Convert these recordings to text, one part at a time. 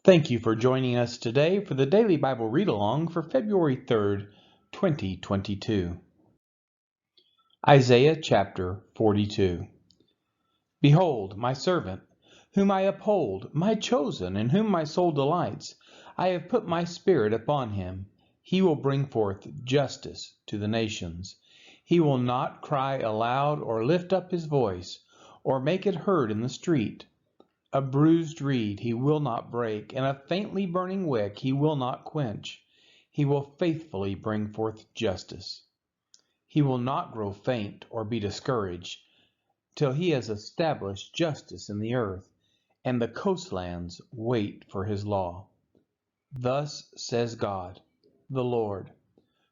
Thank you for joining us today for the Daily Bible Read Along for February 3rd, 2022. Isaiah chapter 42. Behold, my servant, whom I uphold, my chosen, in whom my soul delights. I have put my spirit upon him. He will bring forth justice to the nations. He will not cry aloud or lift up his voice, or make it heard in the street. A bruised reed he will not break, and a faintly burning wick he will not quench. He will faithfully bring forth justice. He will not grow faint or be discouraged till he has established justice in the earth, and the coastlands wait for his law. Thus says God, the Lord,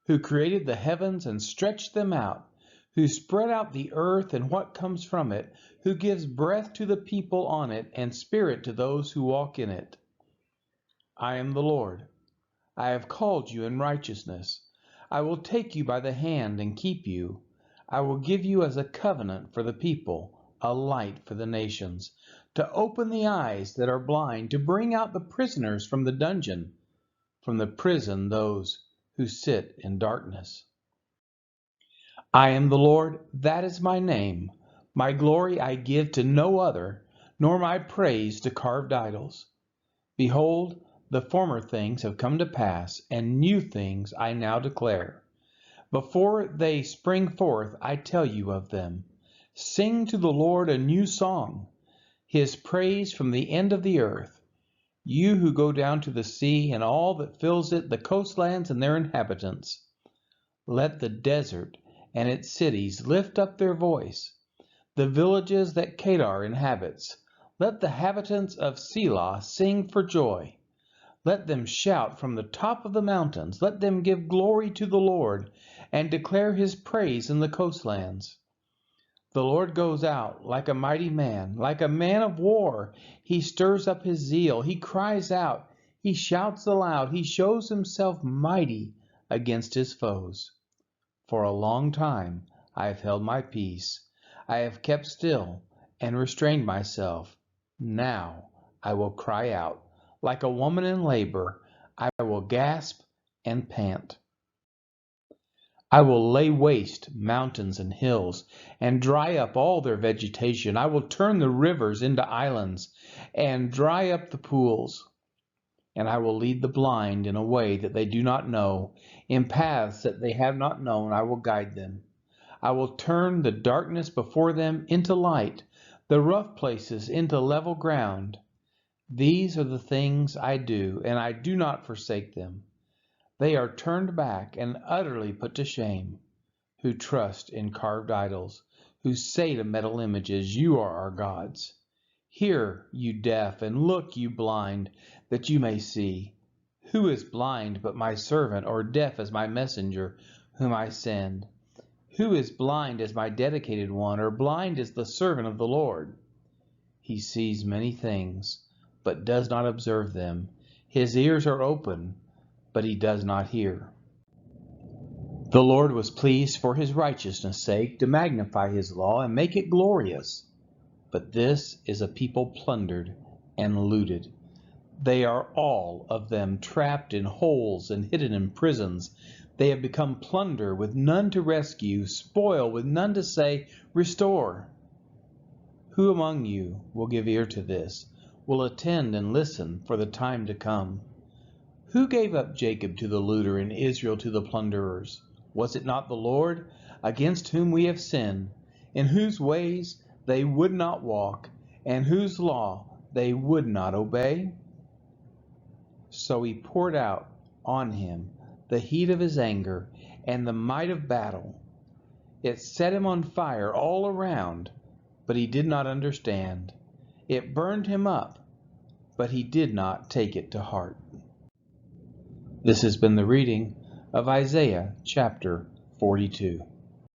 who created the heavens and stretched them out, who spread out the earth and what comes from it, who gives breath to the people on it and spirit to those who walk in it. I am the Lord. I have called you in righteousness. I will take you by the hand and keep you. I will give you as a covenant for the people, a light for the nations, to open the eyes that are blind, to bring out the prisoners from the dungeon, from the prison those who sit in darkness. I am the Lord, that is my name. My glory I give to no other, nor my praise to carved idols. Behold, the former things have come to pass, and new things I now declare. Before they spring forth, I tell you of them. Sing to the Lord a new song, his praise from the end of the earth. You who go down to the sea and all that fills it, the coastlands and their inhabitants. Let the desert and its cities lift up their voice, the villages that Kedar inhabits. Let the inhabitants of Selah sing for joy. Let them shout from the top of the mountains. Let them give glory to the Lord and declare his praise in the coastlands. The Lord goes out like a mighty man, like a man of war. He stirs up his zeal. He cries out. He shouts aloud. He shows himself mighty against his foes. For a long time I have held my peace. I have kept still and restrained myself. Now I will cry out. Like a woman in labor, I will gasp and pant. I will lay waste mountains and hills and dry up all their vegetation. I will turn the rivers into islands and dry up the pools. And I will lead the blind in a way that they do not know. In paths that they have not known, I will guide them. I will turn the darkness before them into light, the rough places into level ground. These are the things I do, and I do not forsake them. They are turned back and utterly put to shame, who trust in carved idols, who say to metal images, "You are our gods." Hear, you deaf, and look, you blind, that you may see. Who is blind but my servant, or deaf as my messenger, whom I send? Who is blind as my dedicated one, or blind as the servant of the Lord? He sees many things, but does not observe them. His ears are open, but he does not hear. The Lord was pleased for his righteousness' sake to magnify his law and make it glorious. But this is a people plundered and looted. They are all of them trapped in holes and hidden in prisons. They have become plunder with none to rescue, spoil with none to say, "Restore." Who among you will give ear to this, will attend and listen for the time to come? Who gave up Jacob to the looter and Israel to the plunderers? Was it not the Lord, against whom we have sinned, in whose ways they would not walk, and whose law they would not obey? So he poured out on him the heat of his anger and the might of battle. It set him on fire all around, but he did not understand. It burned him up, but he did not take it to heart. This has been the reading of Isaiah chapter 42.